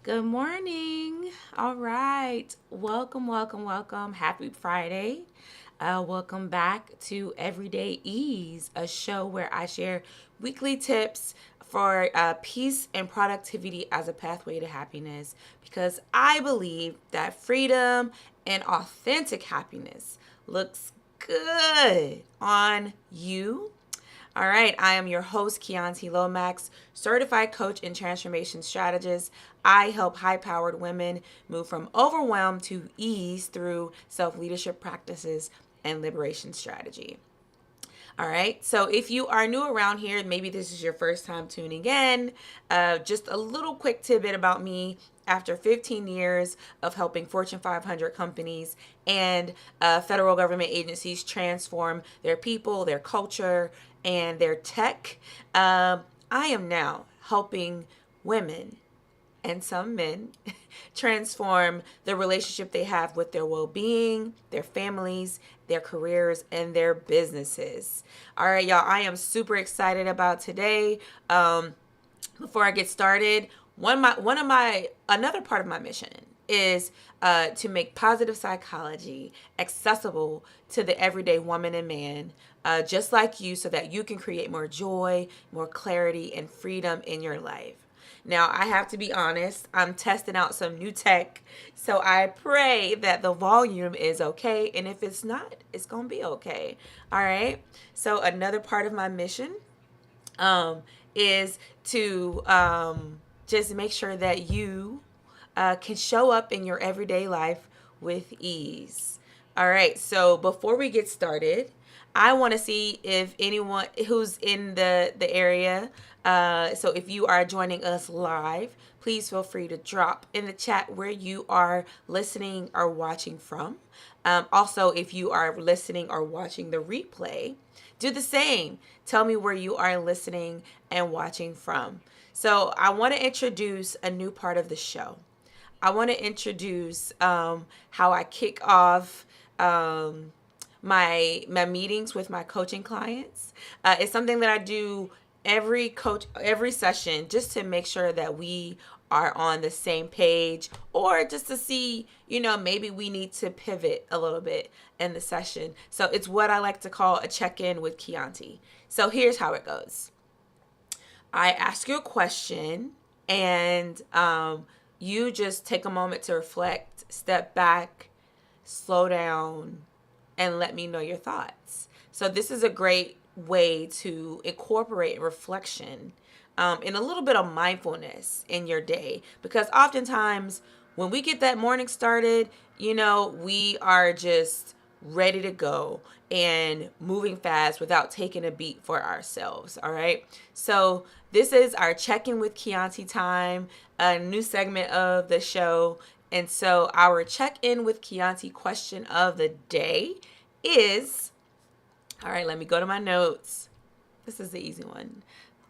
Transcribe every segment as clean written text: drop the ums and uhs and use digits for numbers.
Good morning. All right. Welcome. Happy Friday. Welcome back to Everyday Ease, a show where I share weekly tips for peace and productivity as a pathway to happiness because I believe that freedom and authentic happiness looks good on you. All right, I am your host, Chianti Lomax, certified coach and transformation strategist. I help high powered women move from overwhelm to ease through self leadership practices and liberation strategy. All right. So if you are new around here, maybe this is your first time tuning in, just a little quick tidbit about me. After 15 years of helping Fortune 500 companies and federal government agencies transform their people, their culture, and their tech, I am now helping women and some men transform the relationship they have with their well being, their families, their careers, and their businesses. All right, y'all, I am super excited about today. Before I get started, another part of my mission is to make positive psychology accessible to the everyday woman and man, just like you, so that you can create more joy, more clarity, and freedom in your life. Now, I have to be honest, I'm testing out some new tech, so I pray that the volume is okay, and if it's not, it's going to be okay. All right? So, another part of my mission um, is to just make sure that you can show up in your everyday life with ease. All right, so before we get started, I want to see if anyone who's in the area. So if you are joining us live, please feel free to drop in the chat where you are listening or watching from. Also, if you are listening or watching the replay, do the same. Tell me where you are listening and watching from. So I want to introduce a new part of the show. I want to introduce how I kick off my meetings with my coaching clients. It's something that I do every session, just to make sure that we are on the same page, or just to see, maybe we need to pivot a little bit in the session. So it's what I like to call a check-in with Chianti. So here's how it goes. I ask you a question, and you just take a moment to reflect, step back, slow down, and let me know your thoughts. So this is a great way to incorporate reflection and a little bit of mindfulness in your day, because oftentimes when we get that morning started, we are just ready to go and moving fast without taking a beat for ourselves. All right. So this is our check-in with Chianti time, a new segment of the show. And so our check-in with Chianti question of the day is, all right, let me go to my notes. This is the easy one.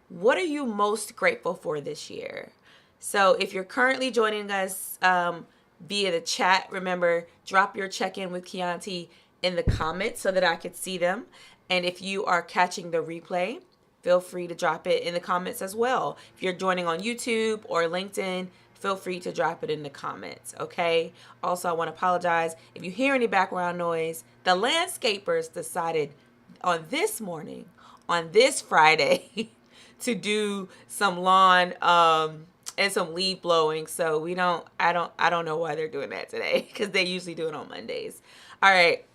What are you most grateful for this year? So if you're currently joining us via the chat, remember, drop your check-in with Chianti in the comments so that I could see them. And if you are catching the replay, feel free to drop it in the comments as well. If you're joining on YouTube or LinkedIn, feel free to drop it in the comments, okay? Also, I want to apologize if you hear any background noise. The landscapers decided on this morning, on this Friday, to do some lawn and some leaf blowing. So I don't know why they're doing that today, because they usually do it on Mondays. All right.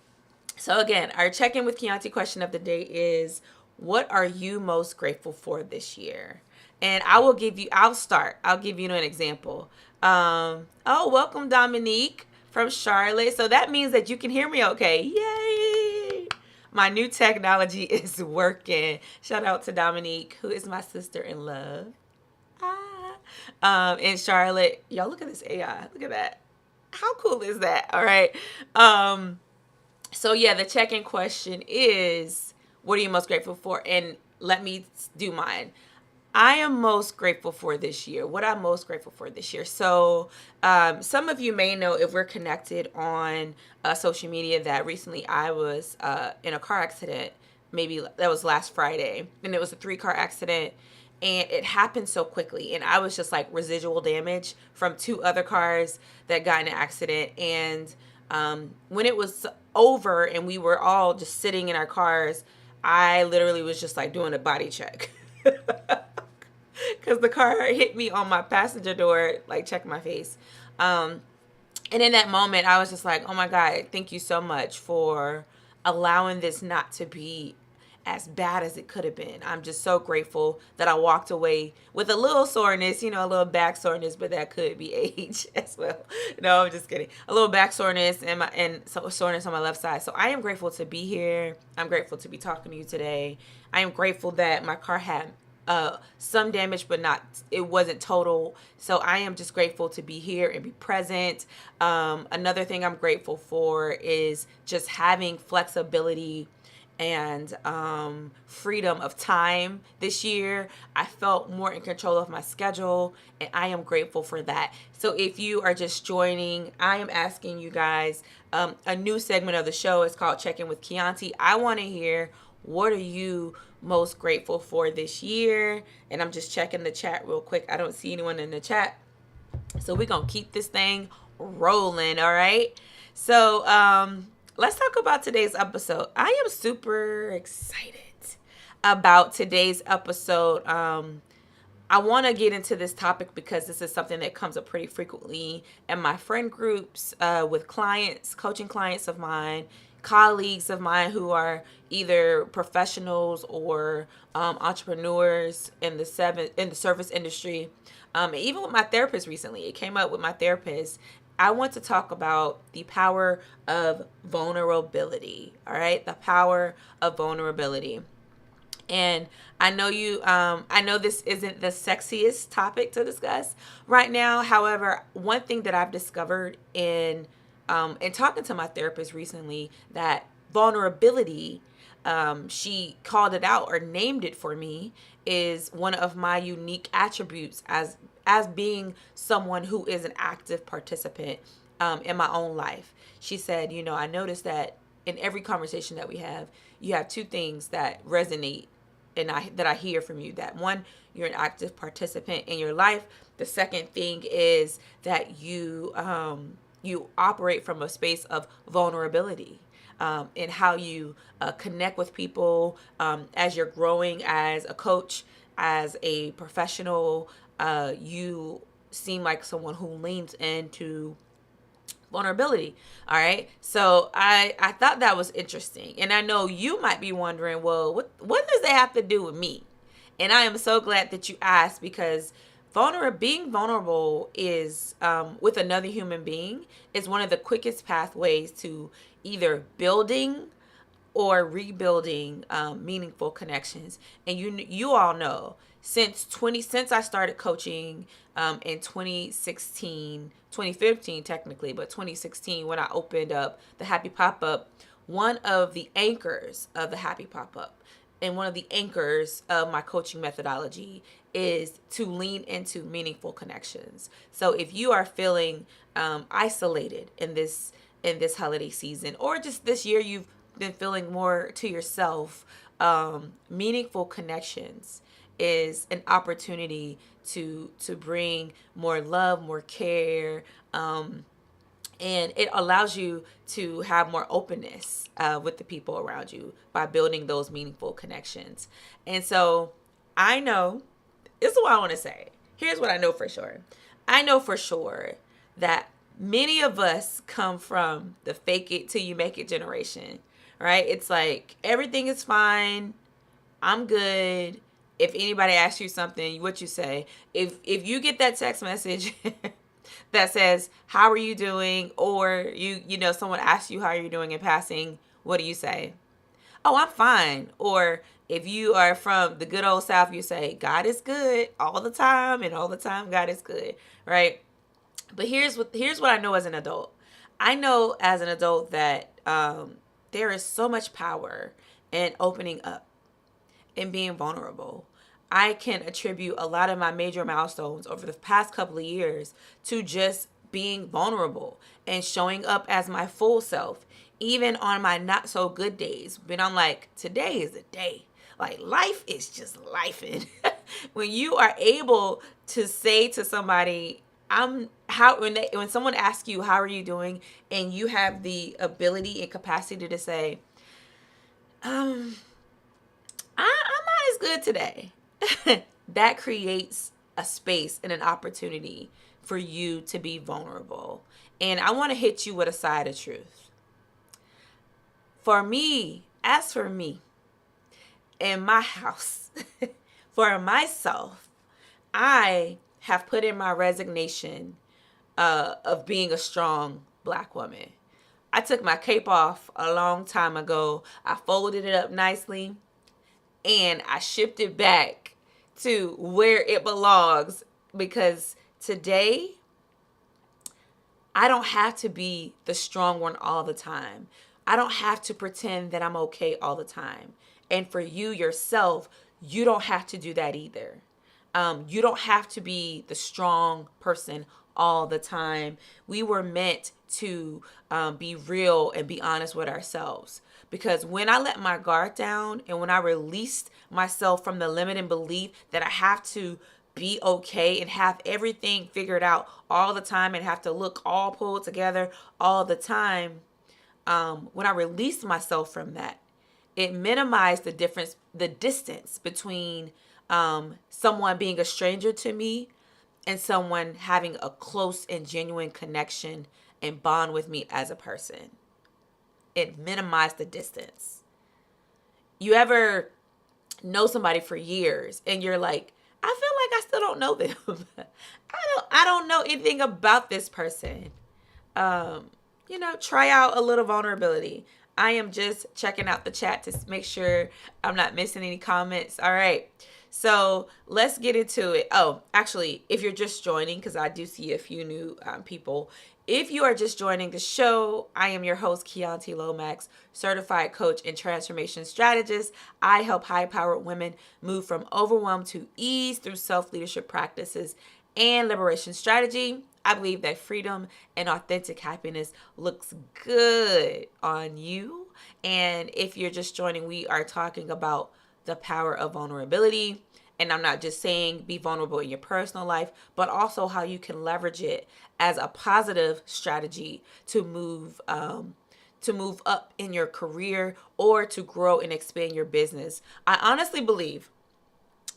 So again, our check-in with Chianti question of the day is, what are you most grateful for this year? And I'll give you an example. Welcome Dominique from Charlotte. So that means that you can hear me okay. Yay! My new technology is working. Shout out to Dominique, who is my sister in love. In Charlotte. Y'all, look at this AI. Look at that. How cool is that? All right. So yeah, the check-in question is, what are you most grateful for? And let me do mine. I am most grateful for this year. What I'm most grateful for this year. So some of you may know, if we're connected on social media, that recently I was in a car accident. Maybe that was last Friday. And it was a 3-car accident. and it happened so quickly. And I was just like residual damage from two other cars that got in an accident. And when it was over and we were all just sitting in our cars, I literally was just like doing a body check. Because the car hit me on my passenger door, like check my face. And in that moment, I was just like, oh my God, thank you so much for allowing this not to be as bad as it could have been. I'm just so grateful that I walked away with a little soreness, a little back soreness, but that could be age as well. No, I'm just kidding. A little back soreness and soreness on my left side. So I am grateful to be here. I'm grateful to be talking to you today. I am grateful that my car had some damage, but it wasn't total. So I am just grateful to be here and be present. Another thing I'm grateful for is just having flexibility and freedom of time this year. I felt more in control of my schedule, and I am grateful for that. So if you are just joining, I am asking you guys, a new segment of the show is called Check In with Chianti. I want to hear, what are you most grateful for this year? And I'm just checking the chat real quick. I don't see anyone in the chat. So we're going to keep this thing rolling, all right? So let's talk about today's episode. I am super excited about today's episode. I want to get into this topic because this is something that comes up pretty frequently in my friend groups, with clients, coaching clients of mine, colleagues of mine who are either professionals or entrepreneurs in the service industry. Even with my therapist recently, it came up with my therapist. I want to talk about the power of vulnerability. All right, the power of vulnerability. And I know this isn't the sexiest topic to discuss right now. However, one thing that I've discovered in talking to my therapist recently, that vulnerability, she called it out or named it for me, is one of my unique attributes as being someone who is an active participant in my own life. She said, I noticed that in every conversation that we have, you have two things that resonate and that I hear from you. That one, you're an active participant in your life. The second thing is that you operate from a space of vulnerability, in how you connect with people as you're growing as a coach, as a professional. You seem like someone who leans into vulnerability. All right. So I thought that was interesting. And I know you might be wondering, well, what does that have to do with me? And I am so glad that you asked, because being vulnerable is, with another human being, is one of the quickest pathways to either building or rebuilding meaningful connections. And you all know, since I started coaching in 2015 technically, but 2016 when I opened up the Happy Pop-Up, one of the anchors of the Happy Pop-Up and one of the anchors of my coaching methodology is to lean into meaningful connections. So if you are feeling isolated in this holiday season, or just this year you've been feeling more to yourself, meaningful connections is an opportunity to bring more love, more care, and it allows you to have more openness with the people around you by building those meaningful connections. And so I know, this is what I want to say. Here's what I know for sure. I know for sure that many of us come from the fake it till you make it generation, right? It's like, everything is fine. I'm good. If anybody asks you something, what you say. If you get that text message that says, how are you doing? Or someone asks you how you're doing in passing, what do you say? Oh, I'm fine. Or if you are from the good old South, you say, God is good all the time, and all the time God is good, right? But here's what I know as an adult. I know as an adult that there is so much power in opening up and being vulnerable. I can attribute a lot of my major milestones over the past couple of years to just being vulnerable and showing up as my full self, even on my not so good days. When I'm like, today is a day. Like, life is just lifing. When you are able to say to somebody, when someone asks you how are you doing, and you have the ability and capacity to say, um, I'm not as good today. That creates a space and an opportunity for you to be vulnerable. And I want to hit you with a side of truth. For me, as for me, in my house, for myself, I have put in my resignation of being a strong Black woman. I took my cape off a long time ago. I folded it up nicely and I shipped it back to where it belongs, because today I don't have to be the strong one all the time. I don't have to pretend that I'm okay all the time. And for you yourself, you don't have to do that either. You don't have to be the strong person all the time. We were meant to be real and be honest with ourselves. Because when I let my guard down and when I released myself from the limiting belief that I have to be okay and have everything figured out all the time and have to look all pulled together all the time, when I released myself from that, it minimized the distance between someone being a stranger to me and someone having a close and genuine connection and bond with me as a person. It minimized the distance. You ever know somebody for years and you're like, I feel like I still don't know them. I don't know anything about this person. Try out a little vulnerability. I am just checking out the chat to make sure I'm not missing any comments. All right. So let's get into it. Oh, actually, if you're just joining, because I do see a few new people. If you are just joining the show, I am your host, Chianti Lomax, certified coach and transformation strategist. I help high-powered women move from overwhelm to ease through self-leadership practices and liberation strategy. I believe that freedom and authentic happiness looks good on you. And if you're just joining, we are talking about the power of vulnerability. And I'm not just saying be vulnerable in your personal life, but also how you can leverage it as a positive strategy to move up in your career or to grow and expand your business. I honestly believe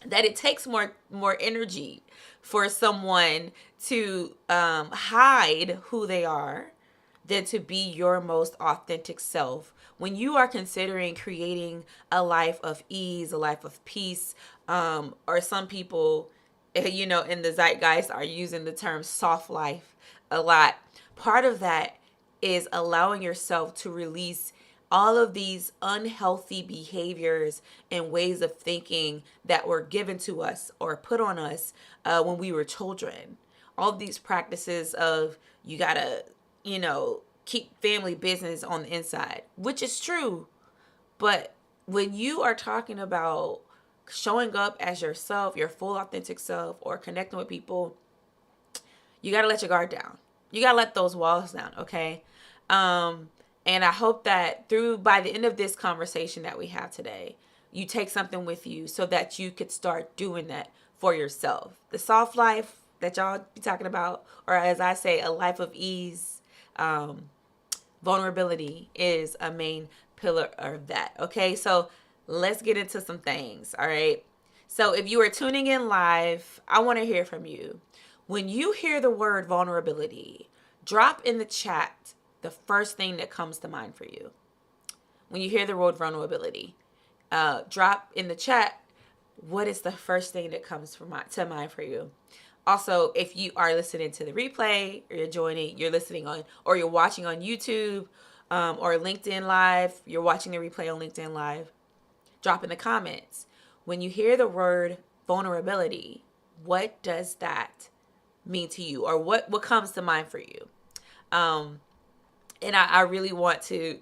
that it takes more energy for someone to hide who they are than to be your most authentic self. When you are considering creating a life of ease, a life of peace, or some people, in the zeitgeist are using the term soft life a lot. Part of that is allowing yourself to release all of these unhealthy behaviors and ways of thinking that were given to us or put on us when we were children. All of these practices of you gotta, keep family business on the inside, which is true. But when you are talking about showing up as yourself, your full authentic self, or connecting with people, you gotta let your guard down. You gotta let those walls down, okay? And I hope that by the end of this conversation that we have today, you take something with you so that you could start doing that for yourself. The soft life that y'all be talking about, or as I say, a life of ease, vulnerability is a main pillar of that. Okay, so let's get into some things. All right. So if you are tuning in live, I want to hear from you. When you hear the word vulnerability, drop in the chat the first thing that comes to mind for you. When you hear the word vulnerability, drop in the chat what is the first thing that comes to mind for you. Also, if you are listening to the replay, or you're listening on, or you're watching on YouTube, or LinkedIn Live, you're watching the replay on LinkedIn Live, drop in the comments. When you hear the word vulnerability, what does that mean to you, or what comes to mind for you? And I really want to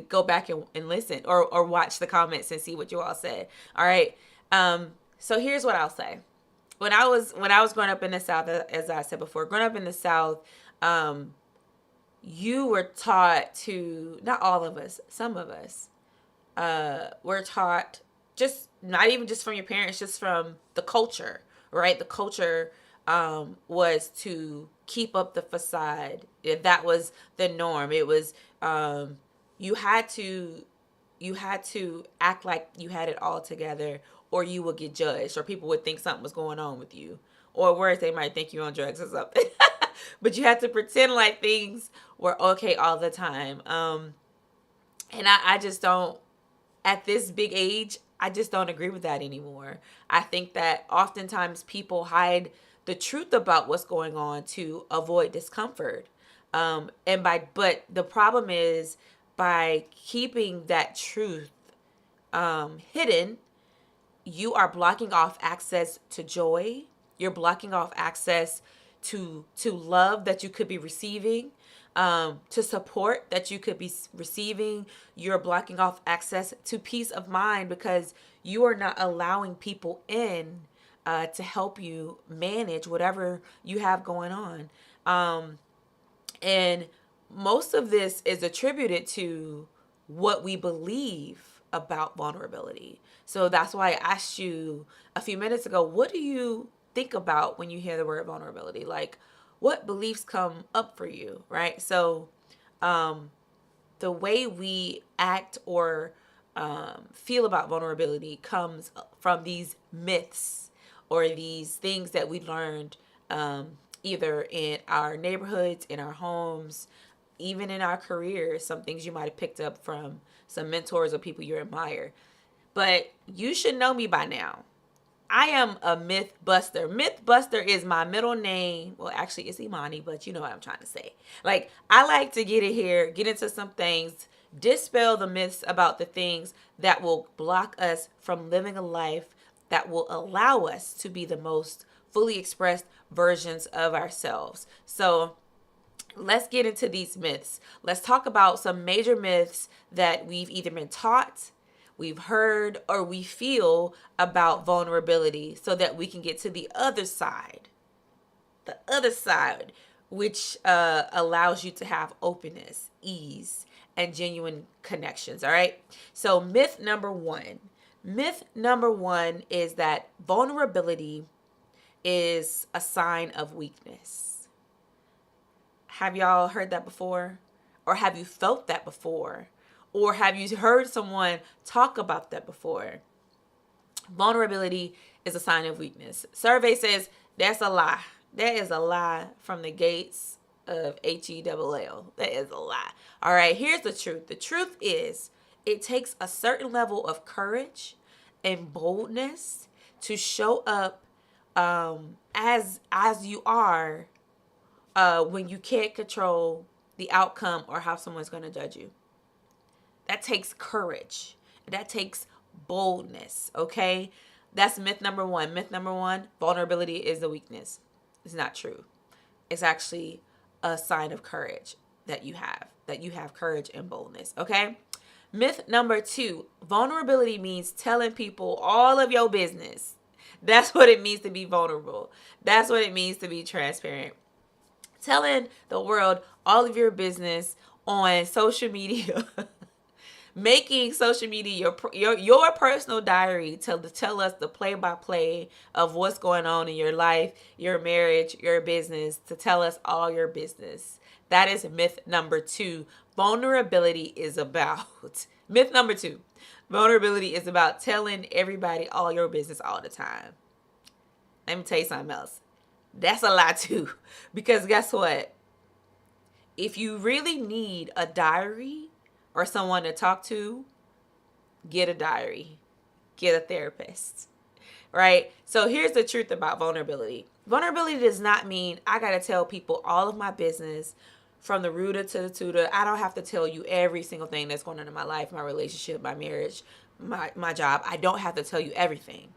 go back and listen or watch the comments and see what you all said. All right. So here's what I'll say. When I was growing up in the South, as I said before, growing up in the South, you were taught to, not all of us, some of us, were taught just not even just from your parents, just from the culture, right? The culture was to keep up the facade. If that was the norm, it was you had to act like you had it all together, or you would get judged, or people would think something was going on with you, or worse, they might think you're on drugs or something. But you had to pretend like things were okay all the time. And I just don't, at this big age, I just don't agree with that anymore. I think that oftentimes people hide the truth about what's going on to avoid discomfort. But the problem is, by keeping that truth hidden, you are blocking off access to joy. You're blocking off access to love that you could be receiving, to support that you could be receiving. You're blocking off access to peace of mind because you are not allowing people in to help you manage whatever you have going on. And most of this is attributed to what we believe about vulnerability. So that's why I asked you a few minutes ago, what do you think about when you hear the word vulnerability? Like, what beliefs come up for you, right? So the way we act or feel about vulnerability comes from these myths or these things that we learned either in our neighborhoods, in our homes, even in our careers, some things you might have picked up from some mentors or people you admire. But you should know me by now. I am a myth buster. Myth buster is my middle name. Well, actually, it's Imani, but you know what I'm trying to say. Like, I like to get in here, get into some things, dispel the myths about the things that will block us from living a life that will allow us to be the most fully expressed versions of ourselves. So let's get into these myths. Let's talk about some major myths that we've either been taught, we've heard, or we feel about vulnerability so that we can get to the other side. The other side, which allows you to have openness, ease, and genuine connections, all right? So myth number one. Myth number one is that vulnerability is a sign of weakness. Have y'all heard that before? Or have you felt that before? Or have you heard someone talk about that before? Vulnerability is a sign of weakness. Survey says that's a lie. That is a lie from the gates of HELL. That is a lie. All right, here's the truth. The truth is it takes a certain level of courage and boldness to show up as you are when you can't control the outcome or how someone's going to judge you. That takes courage. That takes boldness, okay? That's myth number one. Myth number one, vulnerability is a weakness. It's not true. It's actually a sign of courage that you have courage and boldness, okay? Myth number two, vulnerability means telling people all of your business. That's what it means to be vulnerable. That's what it means to be transparent. Telling the world all of your business on social media. Making social media your personal diary to tell us the play-by-play of what's going on in your life, your marriage, your business, to tell us all your business. That is myth number two. Vulnerability is about, myth number two, vulnerability is about telling everybody all your business all the time. Let me tell you something else. That's a lie too. Because guess what? If you really need a diary or someone to talk to, get a diary. Get a therapist. Right? So here's the truth about vulnerability. Vulnerability does not mean I got to tell people all of my business from the rooter to the tutor. I don't have to tell you every single thing that's going on in my life, my relationship, my marriage, my job. I don't have to tell you everything.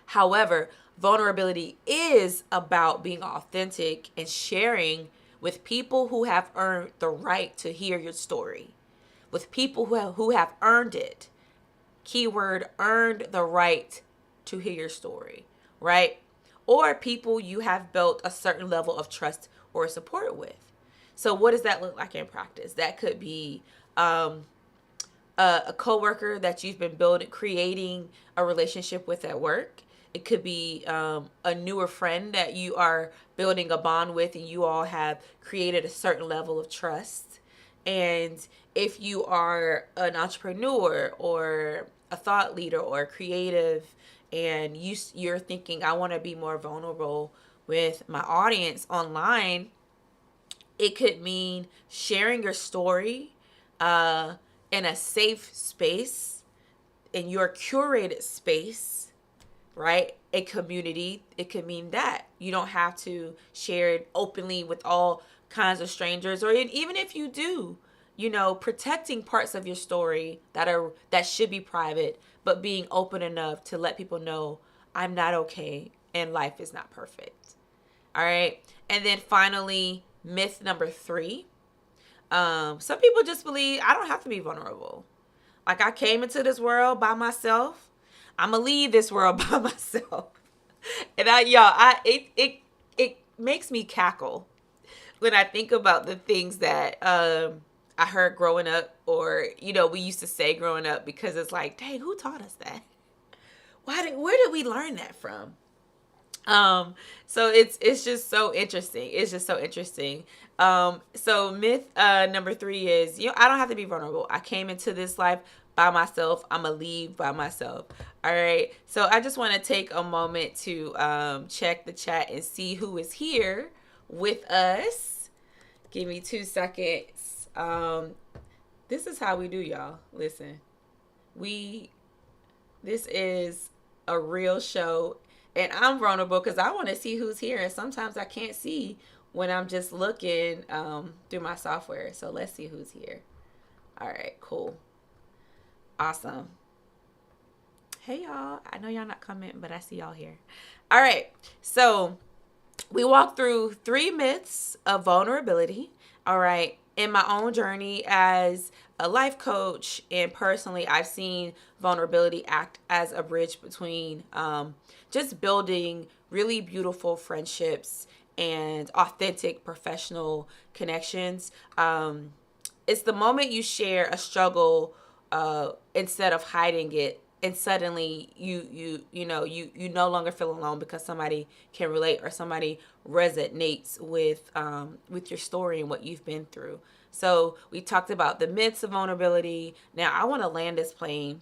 However, vulnerability is about being authentic and sharing with people who have earned the right to hear your story, with people who have earned it. Keyword, earned the right to hear your story, right? Or people you have built a certain level of trust or support with. So what does that look like in practice? That could be a coworker that you've been creating a relationship with at work. It could be a newer friend that you are building a bond with, and you all have created a certain level of trust. And if you are an entrepreneur or a thought leader or a creative, and you're thinking, I want to be more vulnerable with my audience online, it could mean sharing your story uh, in a safe space, in your curated space, right? A community. It could mean that you don't have to share it openly with all kinds of strangers, or even if you do, protecting parts of your story that should be private, but being open enough to let people know I'm not okay and life is not perfect. All right. And then finally, myth number 3. Some people just believe I don't have to be vulnerable. Like, I came into this world by myself. I'm gonna leave this world by myself. And it makes me cackle when I think about the things that I heard growing up, or we used to say growing up, because it's like, dang, who taught us that? Where did we learn that from? So it's just so interesting. It's just so interesting. So myth number 3 is, I don't have to be vulnerable. I came into this life by myself. I'm gonna leave by myself. All right. So I just want to take a moment to check the chat and see who is here with us. Give me 2 seconds. This is how we do, y'all. Listen, this is a real show. And I'm vulnerable because I want to see who's here. And sometimes I can't see when I'm just looking through my software. So let's see who's here. All right, cool. Awesome. Hey, y'all. I know y'all not coming, but I see y'all here. All right. So we walked through 3 myths of vulnerability. All right. In my own journey as a life coach and personally, I've seen vulnerability act as a bridge between just building really beautiful friendships and authentic professional connections. It's the moment you share a struggle instead of hiding it, and suddenly you no longer feel alone because somebody can relate or somebody resonates with your story and what you've been through. So we talked about the myths of vulnerability. Now I want to land this plane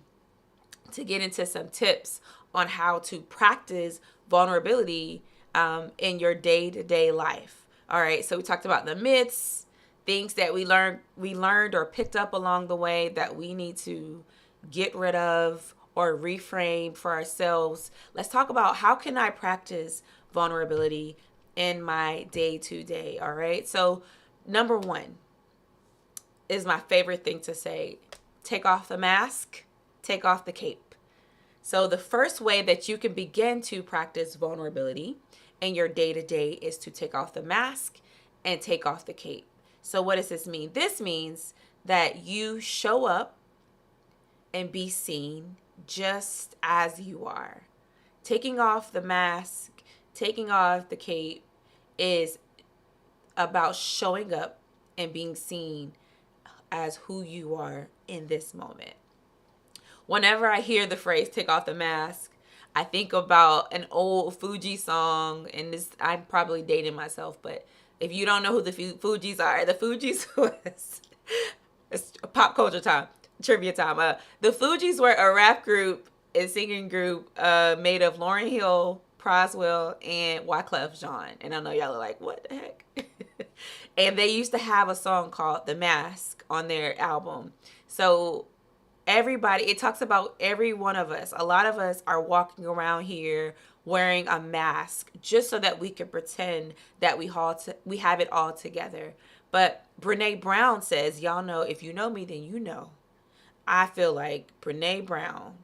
to get into some tips on how to practice vulnerability in your day-to-day life. All right, so we talked about the myths, things that we learned or picked up along the way that we need to get rid of or reframe for ourselves. Let's talk about, how can I practice vulnerability in my day-to-day. All right, so number 1 is my favorite thing to say: take off the mask, take off the cape. So the first way that you can begin to practice vulnerability in your day-to-day is to take off the mask and take off the cape. So what does this mean? This means that you show up and be seen just as you are. Taking off the mask, taking off the cape is about showing up and being seen as who you are in this moment. Whenever I hear the phrase take off the mask, I think about an old Fuji song, and this, I'm probably dating myself, but if you don't know who the Fugees are, the Fugees was it's pop culture time, trivia time. The Fugees were a rap group and singing group made of Lauryn Hill, Proswell, and Wyclef Jean. And I know y'all are like, what the heck? And they used to have a song called The Mask on their album. So everybody, it talks about every one of us. A lot of us are walking around here wearing a mask just so that we can pretend that we have it all together. But Brene Brown says, y'all know, if you know me, then you know. I feel like Brene Brown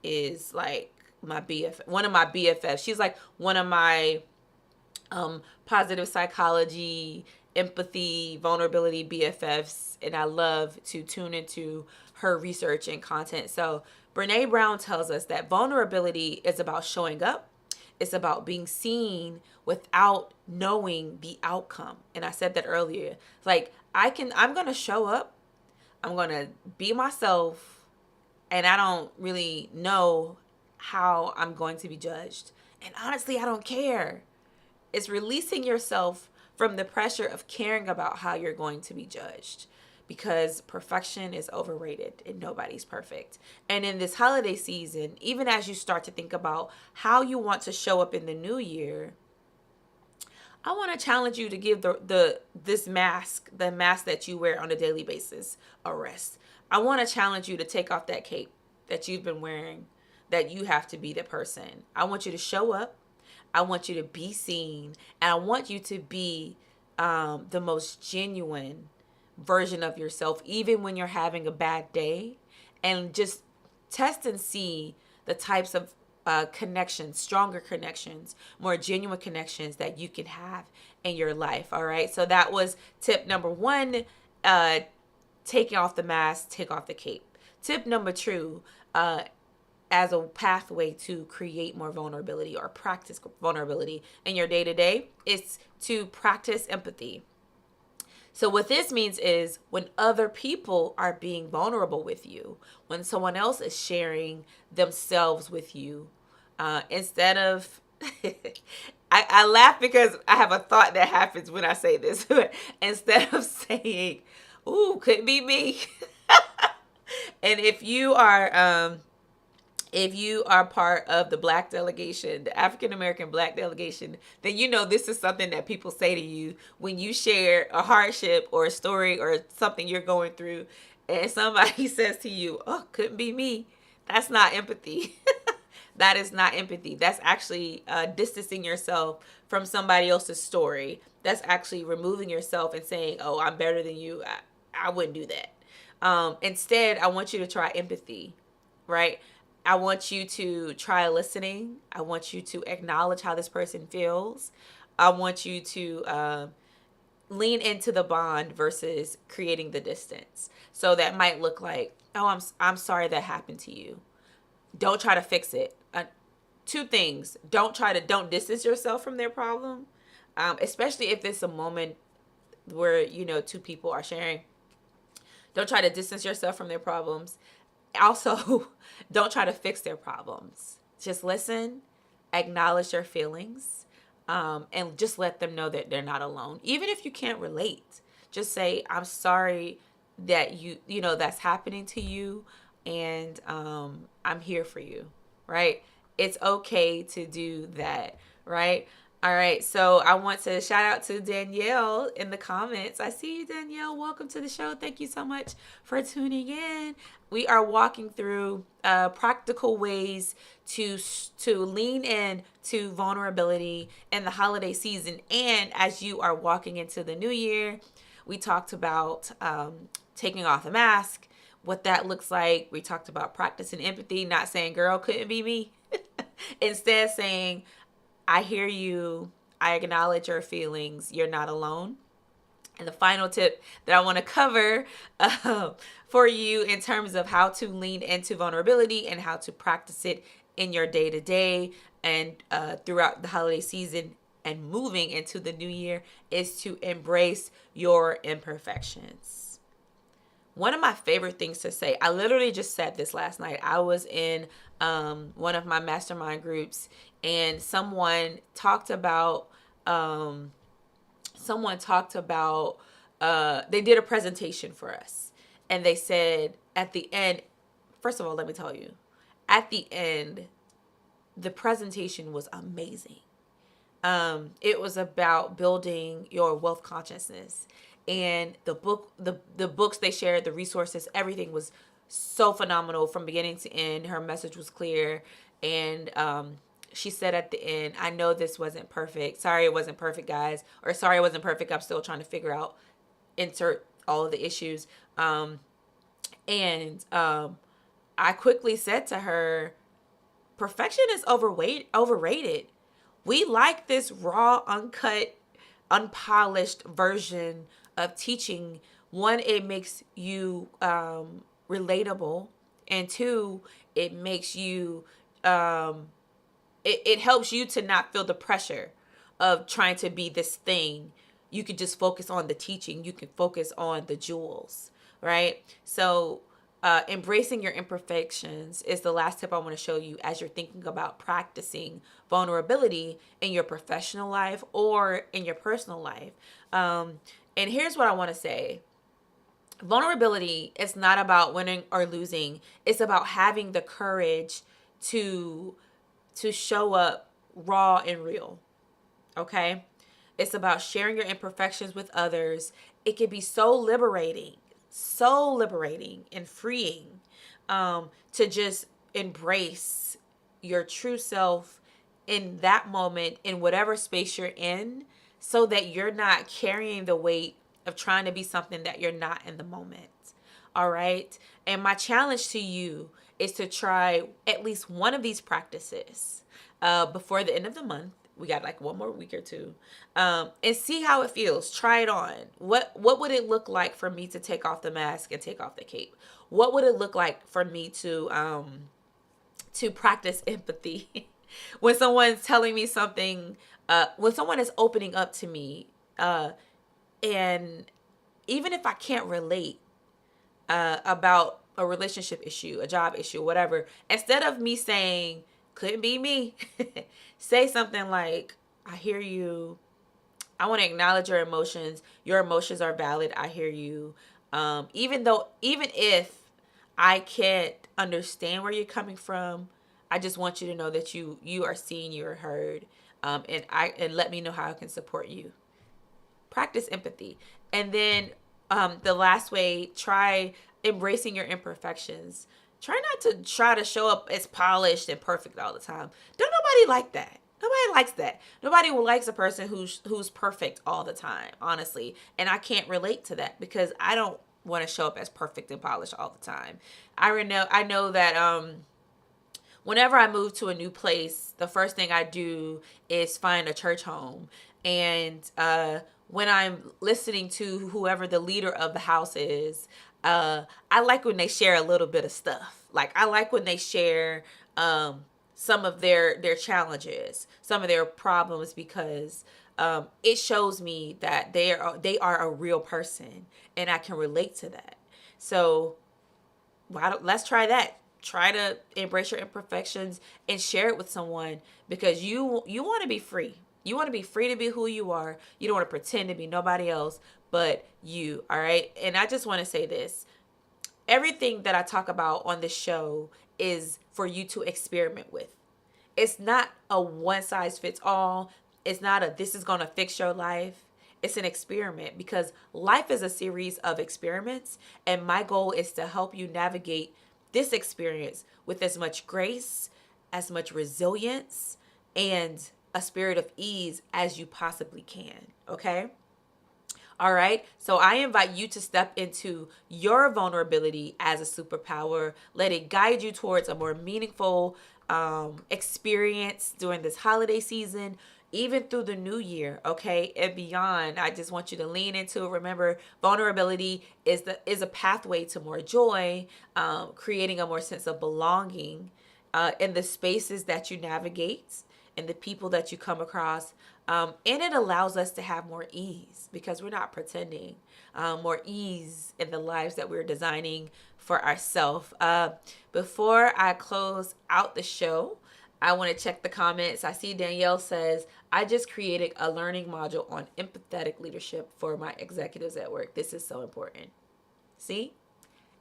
is like my BFF, one of my BFFs. She's like one of my positive psychology, empathy, vulnerability BFFs, and I love to tune into her research and content. So Brene Brown tells us that vulnerability is about showing up. It's about being seen without knowing the outcome. And I said that earlier. Like, I'm going to show up. I'm going to be myself. and I don't really know how I'm going to be judged. And honestly, I don't care. It's releasing yourself from the pressure of caring about how you're going to be judged, because perfection is overrated and nobody's perfect. And in this holiday season, even as you start to think about how you want to show up in the new year, I want to challenge you to give this mask, the mask that you wear on a daily basis, a rest. I want to challenge you to take off that cape that you've been wearing, that you have to be the person. I want you to show up. I want you to be seen, and I want you to be the most genuine version of yourself, even when you're having a bad day, and just test and see the types of connections, stronger connections, more genuine connections that you can have in your life. All right. So that was tip number one, taking off the mask, take off the cape. Tip number two, as a pathway to create more vulnerability or practice vulnerability in your day to day, is to practice empathy. So what this means is when other people are being vulnerable with you, when someone else is sharing themselves with you, instead of, I laugh because I have a thought that happens when I say this. Instead of saying, "Ooh, couldn't be me," and if you are part of the Black delegation, the African American Black delegation, then you know this is something that people say to you when you share a hardship or a story or something you're going through, and somebody says to you, "Oh, couldn't be me." That's not empathy. That is not empathy. That's actually distancing yourself from somebody else's story. That's actually removing yourself and saying, "Oh, I'm better than you. I wouldn't do that." Instead, I want you to try empathy, right? I want you to try listening. I want you to acknowledge how this person feels. I want you to lean into the bond versus creating the distance. So that might look like, "Oh, I'm sorry that happened to you." Don't try to fix it. Two things: don't distance yourself from their problem, especially if it's a moment where two people are sharing. Don't try to distance yourself from their problems. Also, don't try to fix their problems. Just listen, acknowledge their feelings, and just let them know that they're not alone. Even if you can't relate, just say, "I'm sorry that that's happening to you, and I'm here for you," right? It's okay to do that, right? All right, so I want to shout out to Danielle in the comments. I see you, Danielle. Welcome to the show. Thank you so much for tuning in. We are walking through practical ways to lean in to vulnerability in the holiday season. And as you are walking into the new year, we talked about taking off the mask, what that looks like. We talked about practicing empathy, not saying, "Girl, couldn't be me." Instead saying, "I hear you. I acknowledge your feelings. You're not alone." And the final tip that I want to cover for you in terms of how to lean into vulnerability and how to practice it in your day-to-day and throughout the holiday season and moving into the new year is to embrace your imperfections. One of my favorite things to say, I literally just said this last night. I was in one of my mastermind groups, and someone talked about they did a presentation for us, and they said at the end, first of all, let me tell you, at the end, the presentation was amazing. It was about building your wealth consciousness, and the books they shared, the resources, everything was so phenomenal from beginning to end. Her message was clear, and she said at the end, "I know this wasn't perfect. Sorry it wasn't perfect, guys," or "Sorry it wasn't perfect. I'm still trying to figure out, insert all of the issues." And I quickly said to her, "Perfection is overrated. We like this raw, uncut, unpolished version of teaching. One, it makes you relatable, and two, it makes you it helps you to not feel the pressure of trying to be this thing. You can just focus on the teaching. You can focus on the jewels, right? So embracing your imperfections is the last tip I want to show you as you're thinking about practicing vulnerability in your professional life or in your personal life. And here's what I want to say. Vulnerability is not about winning or losing. It's about having the courage to show up raw and real. Okay? It's about sharing your imperfections with others. It can be so liberating and freeing, to just embrace your true self in that moment, in whatever space you're in, so that you're not carrying the weight of trying to be something that you're not in the moment. All right. And my challenge to you is to try at least one of these practices before the end of the month. We got like one more week or two, and see how it feels. Try it on. What would it look like for me to take off the mask and take off the cape? What would it look like for me to practice empathy when someone's telling me something? When someone is opening up to me, and even if I can't relate about a relationship issue, a job issue, whatever, instead of me saying, couldn't be me, say something like, I hear you. I want to acknowledge your emotions. Your emotions are valid. I hear you. Even if I can't understand where you're coming from, I just want you to know that you are seen, you are heard, and let me know how I can support you. Practice empathy. And then the last way, try embracing your imperfections. Try not to try to show up as polished and perfect all the time. Don't nobody like that. Nobody likes that. Nobody likes a person who's perfect all the time, honestly. And I can't relate to that because I don't want to show up as perfect and polished all the time. I know that whenever I move to a new place, the first thing I do is find a church home. And when I'm listening to whoever the leader of the house is, I like when they share a little bit of stuff. Like I like when they share some of their challenges, some of their problems, because it shows me that they are a real person, and I can relate to that. So let's try that. Try to embrace your imperfections and share it with someone, because you want to be free. You want to be free to be who you are. You don't want to pretend to be nobody else but you, all right? And I just want to say this. Everything that I talk about on this show is for you to experiment with. It's not a one size fits all. It's not a this is going to fix your life. It's an experiment, because life is a series of experiments, and my goal is to help you navigate this experience with as much grace, as much resilience, and a spirit of ease as you possibly can. Okay? All right. So I invite you to step into your vulnerability as a superpower. Let it guide you towards a more meaningful experience during this holiday season, even through the new year, okay, and beyond. I just want you to lean into it. Remember, vulnerability is a pathway to more joy, creating a more sense of belonging in the spaces that you navigate and the people that you come across. And it allows us to have more ease because we're not pretending. More ease in the lives that we're designing for ourselves. Before I close out the show, I want to check the comments. I see Danielle says, I just created a learning module on empathetic leadership for my executives at work. This is so important. See?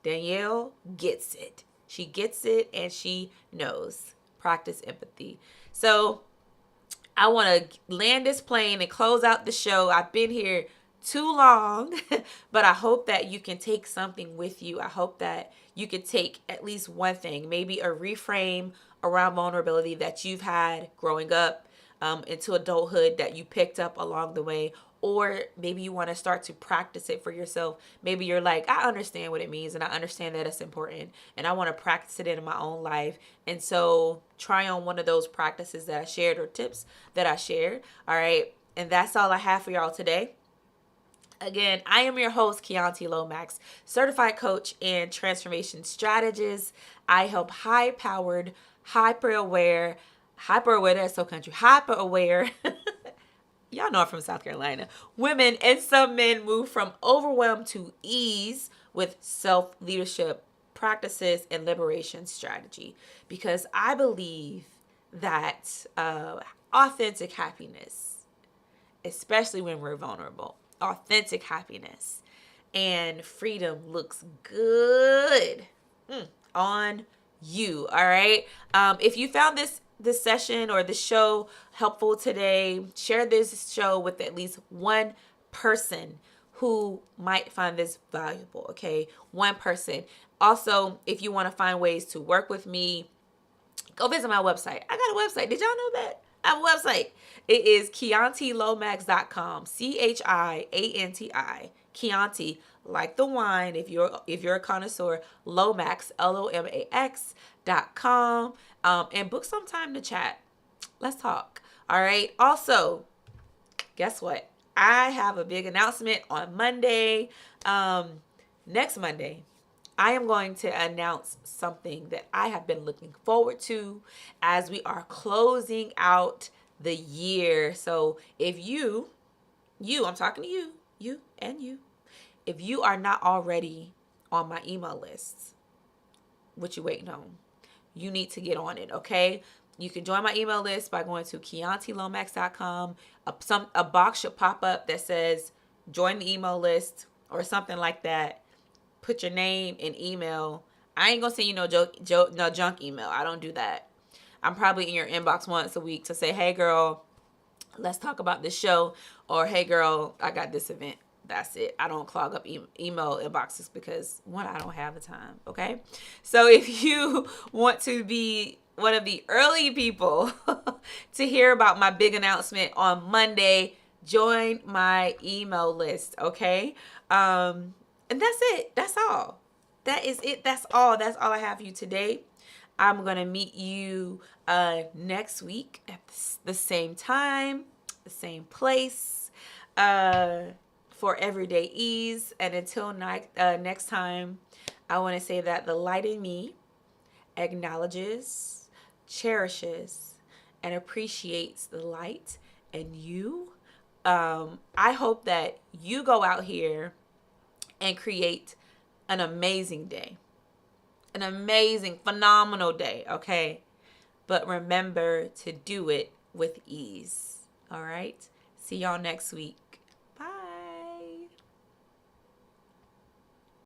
Danielle gets it. She gets it and she knows. Practice empathy. So I want to land this plane and close out the show. I've been here too long, but I hope that you can take something with you. I hope that you could take at least one thing, maybe a reframe around vulnerability that you've had growing up into adulthood that you picked up along the way. Or maybe you want to start to practice it for yourself. Maybe you're like, I understand what it means and I understand that it's important and I want to practice it in my own life. And so try on one of those practices that I shared or tips that I shared. All right. And that's all I have for y'all today. Again, I am your host, Chianti Lomax, certified coach and transformation strategist. I help high-powered, hyper-aware, that's so country, hyper-aware, y'all know I'm from South Carolina, women and some men move from overwhelm to ease with self-leadership practices, and liberation strategy, because I believe that authentic happiness, especially when we're vulnerable, authentic happiness and freedom looks good on you. All right. If you found this session or this show helpful today, share this show with at least one person who might find this valuable. Okay, one person. Also, if you want to find ways to work with me, go visit my website. I got a website. Did y'all know that? I have a website. It is ChiantiLomax.com. CHIANTI. Chianti, like the wine. If you're a connoisseur, Lomax, LOMAX.com. And book some time to chat. Let's talk. All right. Also, guess what? I have a big announcement on Monday. Next Monday, I am going to announce something that I have been looking forward to as we are closing out the year. So if I'm talking to you, if you are not already on my email list, what you waiting on? You need to get on it, okay? You can join my email list by going to ChiantiLomax.com. A box should pop up that says join the email list or something like that. Put your name and email. I ain't gonna send you no junk email. I don't do that. I'm probably in your inbox once a week to say, hey girl, let's talk about this show, or hey girl, I got this event. That's it. I don't clog up email inboxes because, one, I don't have the time. Okay. So if you want to be one of the early people to hear about my big announcement on Monday, join my email list. Okay. And that's it. That's all. That is it. That's all. That's all I have for you today. I'm going to meet you next week at the same time, the same place, for Everyday Ease. And until next time, I want to say that the light in me acknowledges, cherishes, and appreciates the light in you. I hope that you go out here and create an amazing day, an amazing, phenomenal day, okay? But remember to do it with ease, all right? See y'all next week.